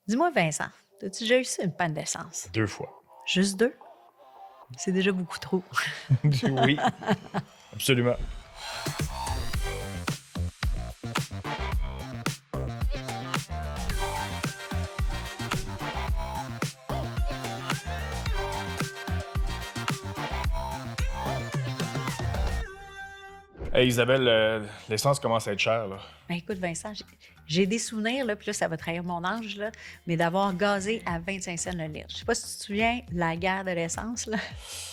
Dis-moi, Vincent, as-tu déjà eu ça, une panne d'essence? 2 fois. Juste deux? C'est déjà beaucoup trop. Oui, absolument. Hey Isabelle, l'essence commence à être chère, là. Ben, écoute, Vincent, j'ai des souvenirs, là, puis là, ça va trahir mon âge, là, mais d'avoir gazé à 25 cents le litre. Je sais pas si tu te souviens, la guerre de l'essence, là,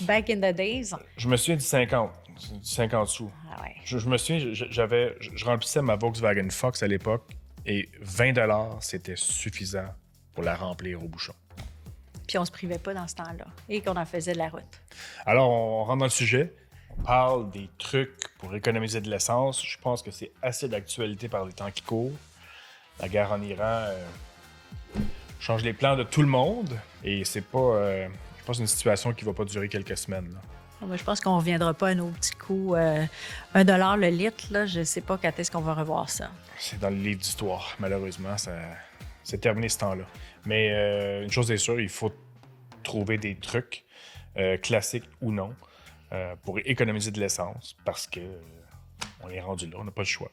back in the days. Je me souviens du 50, du 50 sous. Ah ouais. Je me souviens, je remplissais ma Volkswagen Fox à l'époque et 20 c'était suffisant pour la remplir au bouchon. Puis on se privait pas dans ce temps-là et qu'on en faisait de la route. Alors, on rentre dans le sujet. On parle des trucs pour économiser de l'essence. Je pense que c'est assez d'actualité par les temps qui courent. La guerre en Iran change les plans de tout le monde et c'est pas, je pense, une situation qui va pas durer quelques semaines, là. Moi, je pense qu'on ne reviendra pas à nos petits coups. 1 $ le litre, là, je sais pas quand est-ce qu'on va revoir ça. C'est dans le livre d'histoire, malheureusement. C'est terminé ce temps-là. Mais une chose est sûre, il faut trouver des trucs, classiques ou non, pour économiser de l'essence parce que on est rendu là, on n'a pas le choix.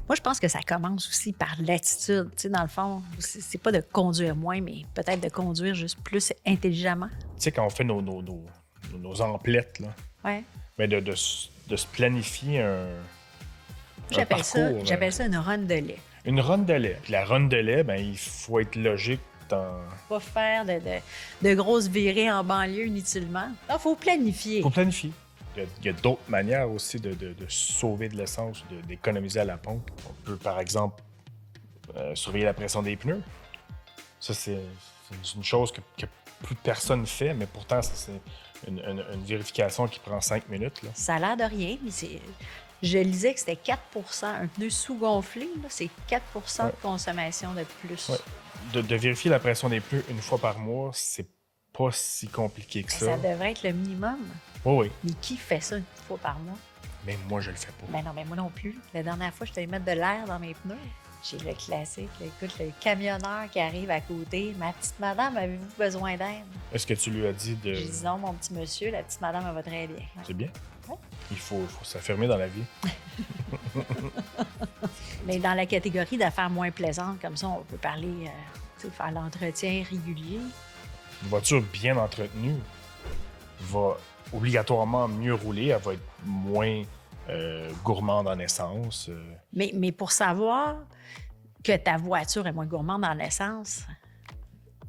Moi, je pense que ça commence aussi par l'attitude. Tu sais, dans le fond, c'est pas de conduire moins, mais peut-être de conduire juste plus intelligemment. Tu sais, quand on fait nos emplettes, là, Ouais. mais de se planifier un J'appelle ça, parcours. j'appelle ça une run de lait. Une ronde de lait. Puis la ronde de lait, ben, il faut être logique dans... Pas faire de grosses virées en banlieue inutilement. Il faut planifier. Il faut planifier. Il y a d'autres manières aussi de sauver de l'essence, d'économiser à la pompe. On peut, par exemple, surveiller la pression des pneus. Ça, c'est une chose que plus personne fait, mais pourtant, ça, c'est une vérification qui prend 5 minutes, là. Ça a l'air de rien, mais je lisais que c'était 4 un pneu sous-gonflé, là, c'est 4 de consommation de plus. Ouais. De vérifier la pression des pneus une fois par mois, c'est pas si compliqué que ça. Ça devrait être le minimum. Oui, oui. Mais qui fait ça une fois par mois? Mais moi, je le fais pas. Ben non, mais moi non plus. La dernière fois, je t'allais mettre de l'air dans mes pneus. J'ai le classique. Là. Écoute, le camionneur qui arrive à côté. Ma petite madame, avez-vous besoin d'aide? Est-ce que tu lui as dit de... J'ai dit non, mon petit monsieur. La petite madame, elle va très bien. C'est bien. Ouais. Il faut s'affirmer dans la vie. Mais dans la catégorie d'affaires moins plaisantes, comme ça, on peut parler, faire l'entretien régulier. Une voiture bien entretenue va obligatoirement mieux rouler. Elle va être moins gourmande en essence. Mais pour savoir que ta voiture est moins gourmande en essence,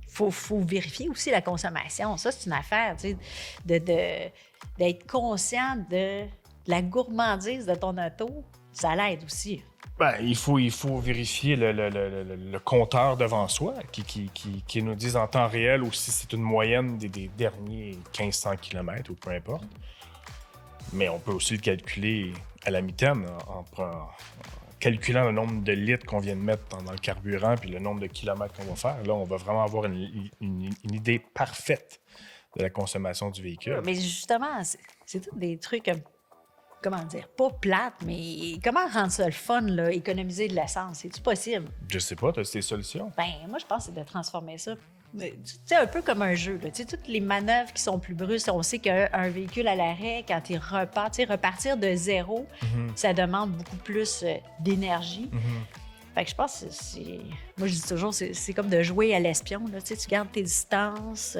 faut vérifier aussi la consommation. Ça, c'est une affaire, tu sais, d'être conscient de la gourmandise de ton auto. Ça l'aide aussi. Ben, il faut vérifier le compteur devant soi qui nous dise en temps réel ou si c'est une moyenne des derniers 1500 km ou peu importe. Mais on peut aussi le calculer à la mitaine en calculant le nombre de litres qu'on vient de mettre dans le carburant puis le nombre de kilomètres qu'on va faire. Là, on va vraiment avoir une idée parfaite de la consommation du véhicule. Mais justement, c'est tous des trucs, comment dire, pas plates, mais comment rendre ça le fun, là, économiser de l'essence? C'est-tu possible? Je sais pas, tu as des solutions? Ben, moi, je pense que c'est de transformer ça. Tu sais, un peu comme un jeu, là. Tu sais, toutes les manœuvres qui sont plus brusques, on sait qu'un véhicule à l'arrêt, quand il repart, tu sais, repartir de zéro, ça demande beaucoup plus d'énergie. Fait que je pense que c'est... Moi, je dis toujours, c'est comme de jouer à l'espion, là. Tu sais, tu gardes tes distances,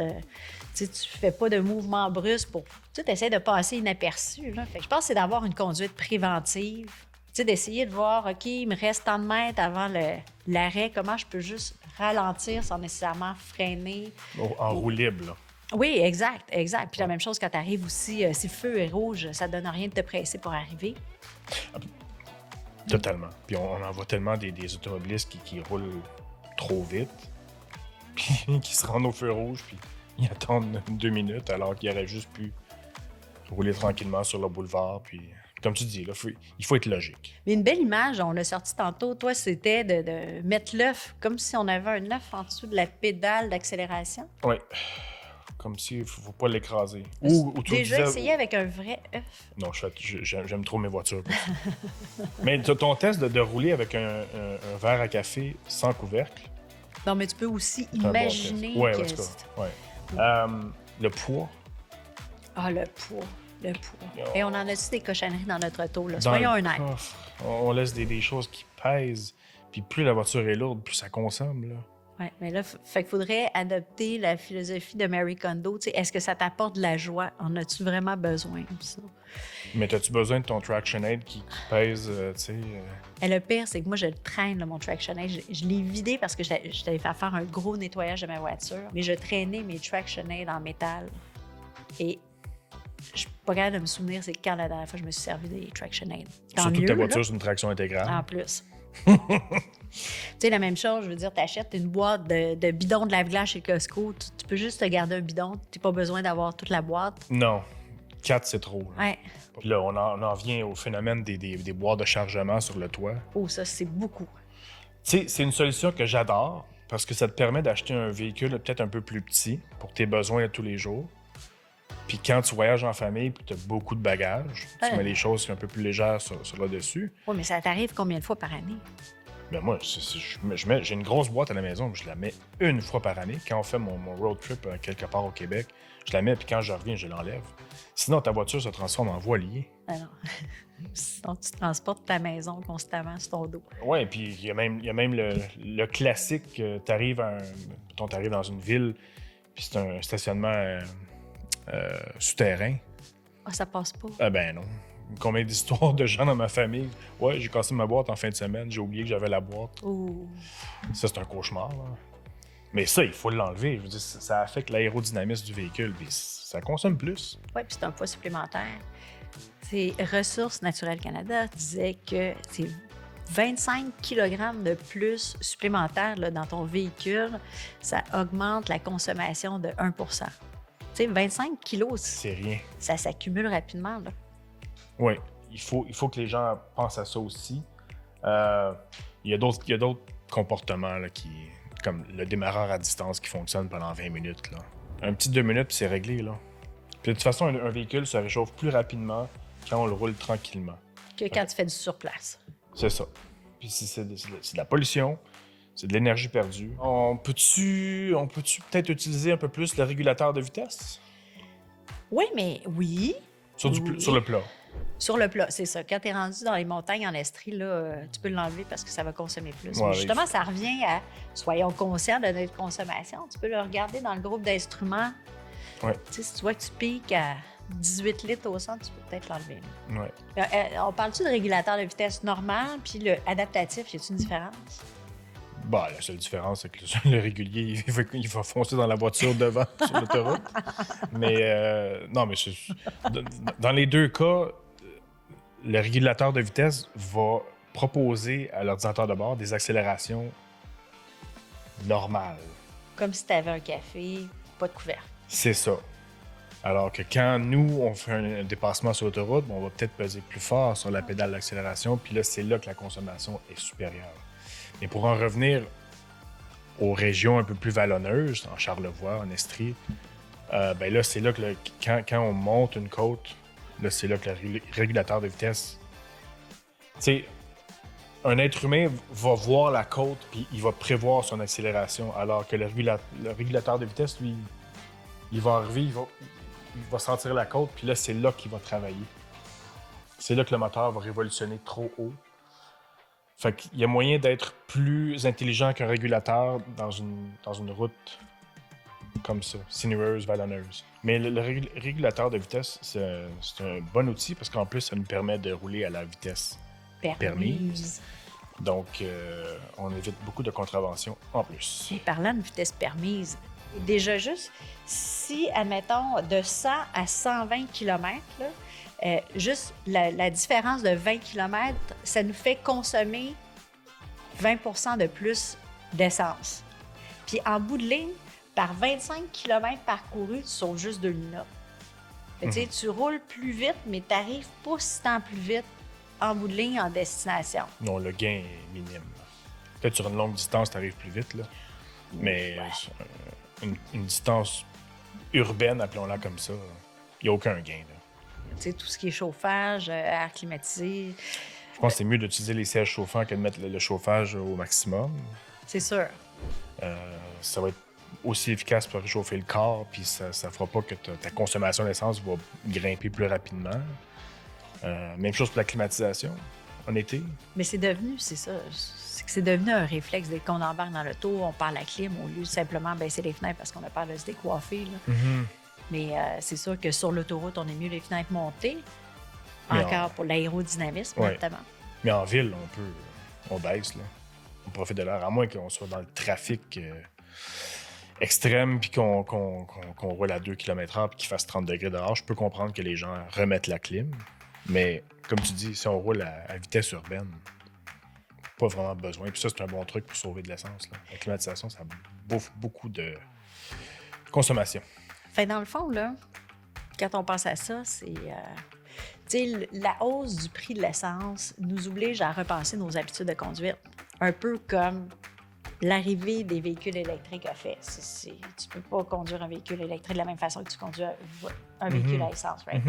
tu sais, tu fais pas de mouvements brusques pour... Tu essaies de passer inaperçu, là. Fait que je pense que c'est d'avoir une conduite préventive. Tu sais, d'essayer de voir, OK, il me reste tant de mètres avant l'arrêt, comment je peux juste ralentir sans nécessairement freiner. En roue libre, là. Oui, exact. Puis la même chose quand tu arrives aussi, si le feu est rouge, ça ne donne rien de te presser pour arriver. Totalement. Puis on en voit tellement des automobilistes qui roulent trop vite, puis qui se rendent au feu rouge, puis ils attendent 2 minutes alors qu'ils auraient juste pu rouler tranquillement sur le boulevard. Puis, comme tu dis, là, il faut être logique. Mais une belle image, on l'a sorti tantôt, toi, c'était de mettre l'œuf comme si on avait un œuf en dessous de la pédale d'accélération. Oui. Comme s'il ne faut pas l'écraser. Ou tu déjà disais... essayé avec un vrai œuf? Non, j'aime trop mes voitures. Mais ton test de rouler avec un verre à café sans couvercle, Non, mais tu peux aussi C'est un bon imaginer test. Ouais, que... en tout cas, le poids. Ah, le poids. Le poids. Oh. Et on en a-tu des cochonneries dans notre auto, là? Dans Soyons le honnêtes. coffre, on laisse des choses qui pèsent. Puis plus la voiture est lourde, plus ça consomme, là. Oui, mais là, fait qu'il faudrait adopter la philosophie de Marie Kondo. Tu sais, est-ce que ça t'apporte de la joie? En as-tu vraiment besoin de ça? Mais as-tu besoin de ton Traction Aid qui pèse, tu sais... Et le pire, c'est que moi, je le traîne, là, mon Traction Aid. Je l'ai vidé parce que j'étais allée faire un gros nettoyage de ma voiture. Mais je traînais mes Traction Aid en métal. Et je suis pas capable de me souvenir c'est quand la dernière fois que je me suis servi des Traction Aid. Tant Surtout mieux, que ta voiture, là. c'est une traction intégrale. En plus. Tu sais, la même chose, je veux dire, t'achètes une boîte de bidons de lave-glace chez Costco, tu peux juste te garder un bidon, t'as pas besoin d'avoir toute la boîte. Non. 4, c'est trop. Là. Ouais. Puis là, on en vient au phénomène des boîtes de chargement sur le toit. Oh, ça, c'est beaucoup. Tu sais, c'est une solution que j'adore parce que ça te permet d'acheter un véhicule peut-être un peu plus petit pour tes besoins de tous les jours. Puis quand tu voyages en famille puis tu as beaucoup de bagages, tu mets les choses un peu plus légères sur le dessus. Oui, mais ça t'arrive combien de fois par année? Mais moi, j'ai une grosse boîte à la maison, je la mets une fois par année. Quand on fait mon road trip quelque part au Québec, je la mets, puis quand je reviens, je l'enlève. Sinon, ta voiture se transforme en voilier. Ah non. Sinon, tu transportes ta maison constamment sur ton dos. Oui, puis il y a même le classique, tu arrives dans une ville, puis c'est un stationnement souterrain. Ah, ça passe pas. Ah ben non. Combien d'histoires de gens dans ma famille? Ouais, j'ai cassé ma boîte en fin de semaine, j'ai oublié que j'avais la boîte. Ouh. Ça, c'est un cauchemar. Là. Mais ça, il faut l'enlever. Je veux dire, ça affecte l'aérodynamisme du véhicule, puis ça consomme plus. Oui, puis c'est un poids supplémentaire. C'est Ressources naturelles Canada disait que c'est 25 kg de plus supplémentaire là, dans ton véhicule, ça augmente la consommation de 1 Tu sais, 25 kilos, C'est rien. ça s'accumule rapidement. Là. Oui, il faut que les gens pensent à ça aussi. Il y a d'autres comportements là, comme le démarreur à distance qui fonctionne pendant 20 minutes. Là. Un petit 2 minutes, puis c'est réglé. Là. Puis de toute façon, un véhicule se réchauffe plus rapidement quand on le roule tranquillement. Que quand tu fais du surplace. C'est ça. Puis c'est de la pollution, c'est de l'énergie perdue. On peut-tu peut-être utiliser un peu plus le régulateur de vitesse? Oui, mais oui. Sur le plat. Sur le plat, c'est ça. Quand tu es rendu dans les montagnes en Estrie, là, tu peux l'enlever parce que ça va consommer plus. Ouais, mais justement, ça revient à soyons conscients de notre consommation. Tu peux le regarder dans le groupe d'instruments. Ouais. Tu sais, si tu vois que tu piques à 18 litres au centre, tu peux peut-être l'enlever. Ouais. On parle-tu de régulateur de vitesse normal puis le adaptatif, y a-t-il une différence? Bah, la seule différence, c'est que le régulier, il va foncer dans la voiture devant sur l'autoroute. Mais non, mais dans les deux cas, le régulateur de vitesse va proposer à l'ordinateur de bord des accélérations normales. Comme si tu avais un café, pas de couvercle. C'est ça. Alors que quand nous, on fait un dépassement sur l'autoroute, on va peut-être peser plus fort sur la pédale d'accélération, puis là, c'est là que la consommation est supérieure. Mais pour en revenir aux régions un peu plus vallonneuses, en Charlevoix, en Estrie, ben là, c'est là que quand on monte une côte, là, c'est là que le régulateur de vitesse... Tu sais, un être humain va voir la côte puis il va prévoir son accélération, alors que le régulateur de vitesse, lui, il va arriver, il va sentir la côte, puis là, c'est là qu'il va travailler. C'est là que le moteur va révolutionner trop haut. Fait qu'il y a moyen d'être plus intelligent qu'un régulateur dans une route comme ça, sinueuse, vallonneuse. Mais le régulateur de vitesse, c'est un bon outil parce qu'en plus, ça nous permet de rouler à la vitesse permise. Donc, on évite beaucoup de contraventions en plus. Et parlant de vitesse permise, déjà juste, si, admettons, de 100 à 120 km, là, juste la différence de 20 km, ça nous fait consommer 20 % de plus d'essence. Puis en bout de ligne, par 25 km parcourus, tu sauves juste 2 minutes. Fait que, tu roules plus vite, mais tu n'arrives pas si tant plus vite en bout de ligne en destination. Non, le gain est minime. Peut-être sur une longue distance, tu arrives plus vite, là. Mais une distance urbaine, appelons-la comme ça, il n'y a aucun gain. Là. Tu sais, tout ce qui est chauffage, air climatisé. Je pense que c'est mieux d'utiliser les sièges chauffants que de mettre le chauffage au maximum. C'est sûr. Ça va être aussi efficace pour réchauffer le corps, puis ça ne fera pas que ta consommation d'essence va grimper plus rapidement. Même chose pour la climatisation, en été. Mais c'est devenu, c'est ça, c'est que c'est devenu un réflexe. Dès qu'on embarque dans l'auto, on parle la clim au lieu de simplement baisser les fenêtres parce qu'on a peur de se décoiffer. Là. Mais c'est sûr que sur l'autoroute, on est mieux les fenêtres montées, encore pour l'aérodynamisme, notamment. Mais en ville, on baisse, là. On profite de l'air, à moins qu'on soit dans le trafic extrême puis qu'on roule à 2 km/h puis qu'il fasse 30 degrés dehors. Je peux comprendre que les gens remettent la clim. Mais comme tu dis, si on roule à vitesse urbaine, pas vraiment besoin. Puis ça, c'est un bon truc pour sauver de l'essence. Là. La climatisation, ça bouffe beaucoup de consommation. Fait dans le fond, là, quand on pense à ça, c'est... tu sais, la hausse du prix de l'essence nous oblige à repenser nos habitudes de conduite. Un peu comme l'arrivée des véhicules électriques a fait. Tu peux pas conduire un véhicule électrique de la même façon que tu conduis un véhicule à essence, right?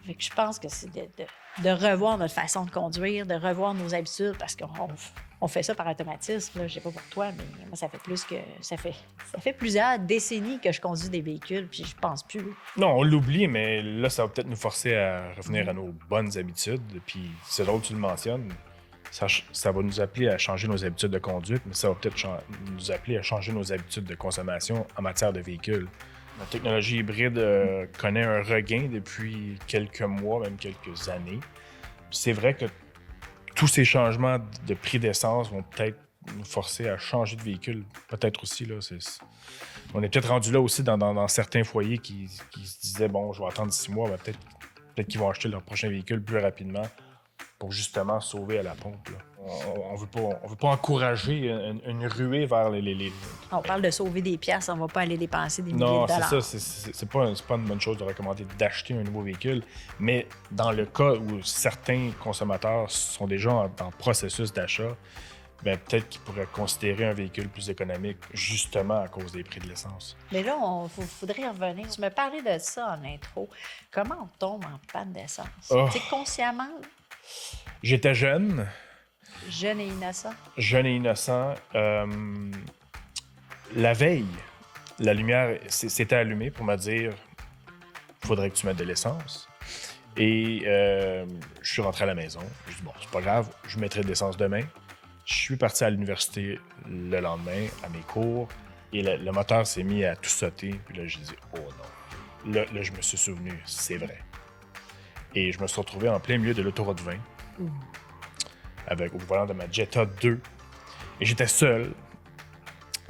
Fait que je pense que c'est de revoir notre façon de conduire, de revoir nos habitudes, parce qu'on fait ça par automatisme. Là. Je sais pas pour toi, mais moi, ça fait plusieurs décennies que je conduis des véhicules, puis je pense plus. Non, on l'oublie, mais là, ça va peut-être nous forcer à revenir à nos bonnes habitudes. Puis c'est drôle que tu le mentionnes. Ça va nous appeler à changer nos habitudes de conduite, mais ça va peut-être nous appeler à changer nos habitudes de consommation en matière de véhicules. La technologie hybride connaît un regain depuis quelques mois, même quelques années. Puis c'est vrai que tous ces changements de prix d'essence vont peut-être nous forcer à changer de véhicule. Peut-être aussi, là. On est peut-être rendu là aussi dans certains foyers qui se disaient, bon, je vais attendre 6 mois, ben, peut-être qu'ils vont acheter leur prochain véhicule plus rapidement pour justement sauver à la pompe. Là. On veut pas encourager une ruée vers les... On parle de sauver des piastres, on va pas aller dépenser des milliers de dollars. Non, c'est ça. C'est pas une bonne chose de recommander d'acheter un nouveau véhicule. Mais dans le cas où certains consommateurs sont déjà en processus d'achat, ben peut-être qu'ils pourraient considérer un véhicule plus économique justement à cause des prix de l'essence. Mais là, il faudrait y revenir. Tu me parlais de ça en intro. Comment on tombe en panne d'essence? Oh. Tu sais, consciemment... J'étais jeune. Jeune et innocent. Jeune et innocent. La veille, la lumière s'était allumée pour me dire « faudrait que tu mettes de l'essence ». Et je suis rentré à la maison. Je dis « bon, c'est pas grave, je mettrai de l'essence demain ». Je suis parti à l'université le lendemain, à mes cours, et le moteur s'est mis à tout sauter. Puis là, j'ai dit « oh non ». Là, je me suis souvenu, c'est vrai. Et je me suis retrouvé en plein milieu de l'autoroute 20, avec au volant de ma Jetta 2. Et j'étais seul.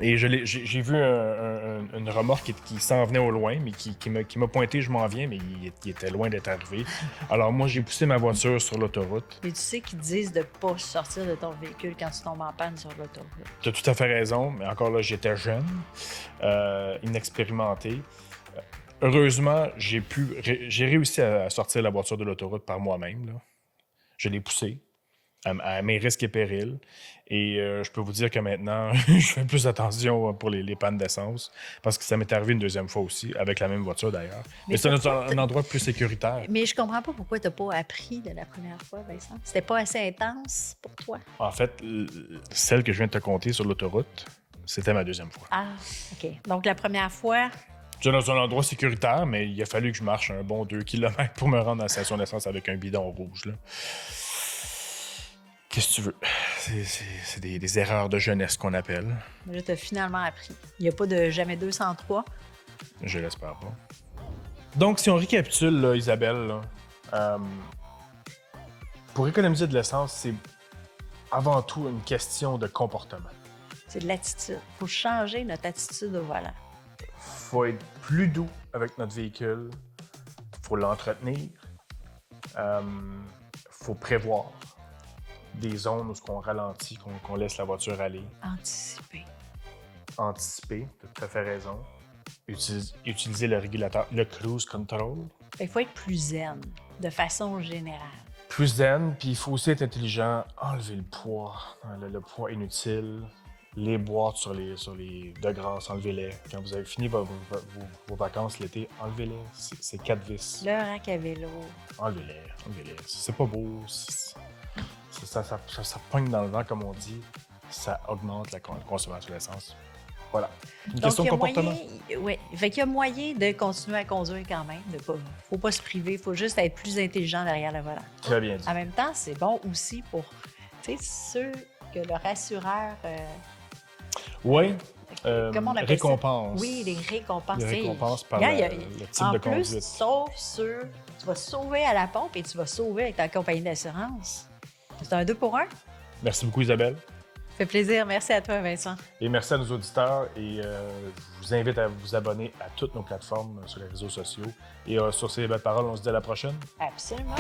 Et j'ai vu une remorque qui s'en venait au loin, mais qui m'a pointé, je m'en viens, mais il était loin d'être arrivé. Alors moi, j'ai poussé ma voiture sur l'autoroute. Mais tu sais qu'ils disent de ne pas sortir de ton véhicule quand tu tombes en panne sur l'autoroute. Tu as tout à fait raison, mais encore là, j'étais jeune, inexpérimenté. Heureusement, j'ai réussi à sortir la voiture de l'autoroute par moi-même. Là. Je l'ai poussée à mes risques et périls. Et je peux vous dire que maintenant, je fais plus attention pour les pannes d'essence parce que ça m'est arrivé une deuxième fois aussi, avec la même voiture d'ailleurs. Mais c'est un endroit plus sécuritaire. Mais je comprends pas pourquoi tu n'as pas appris de la première fois, Vincent. C'était pas assez intense pour toi? En fait, celle que je viens de te conter sur l'autoroute, c'était ma deuxième fois. Ah, OK. Donc la première fois... J'étais dans un endroit sécuritaire, mais il a fallu que je marche un bon 2 km pour me rendre à la station d'essence avec un bidon rouge. Là. Qu'est-ce que tu veux? C'est des erreurs de jeunesse qu'on appelle. Là, tu as finalement appris. Il n'y a pas de jamais 203. Je l'espère pas. Donc, si on récapitule, là, Isabelle, là, pour économiser de l'essence, c'est avant tout une question de comportement. C'est de l'attitude. Il faut changer notre attitude au volant. Faut être plus doux avec notre véhicule. Faut l'entretenir. Faut prévoir des zones où on ralentit, qu'on laisse la voiture aller. Anticiper, tu as tout à fait raison. Utiliser le régulateur, le cruise control. Il faut être plus zen, de façon générale. Plus zen, puis il faut aussi être intelligent, enlever le poids, le poids inutile. Les boîtes sur les de grâce, enlevez-les. Quand vous avez fini vos vacances l'été, enlevez-les. C'est 4 vis. Le rack à vélo. Enlevez-les. C'est pas beau. Ça pogne dans le vent, comme on dit. ça augmente la consommation d'essence. Voilà. Une Donc, question il y de a comportement. Fait qu'il y a moyen de continuer à conduire quand même. Faut pas se priver, il faut juste être plus intelligent derrière le volant. Très bien dit. En même temps, c'est bon aussi pour ceux que leur assureur. Oui. Comment on appelle Récompense. ça? Oui, les récompenses. Les récompenses par Regarde, le type en de plus, conduite. sauf sur. Tu vas sauver à la pompe et tu vas sauver avec ta compagnie d'assurance. C'est un 2 pour 1. Merci beaucoup, Isabelle. Ça fait plaisir. Merci à toi, Vincent. Et merci à nos auditeurs. Et je vous invite à vous abonner à toutes nos plateformes sur les réseaux sociaux. Et sur ces belles paroles, on se dit à la prochaine. Absolument.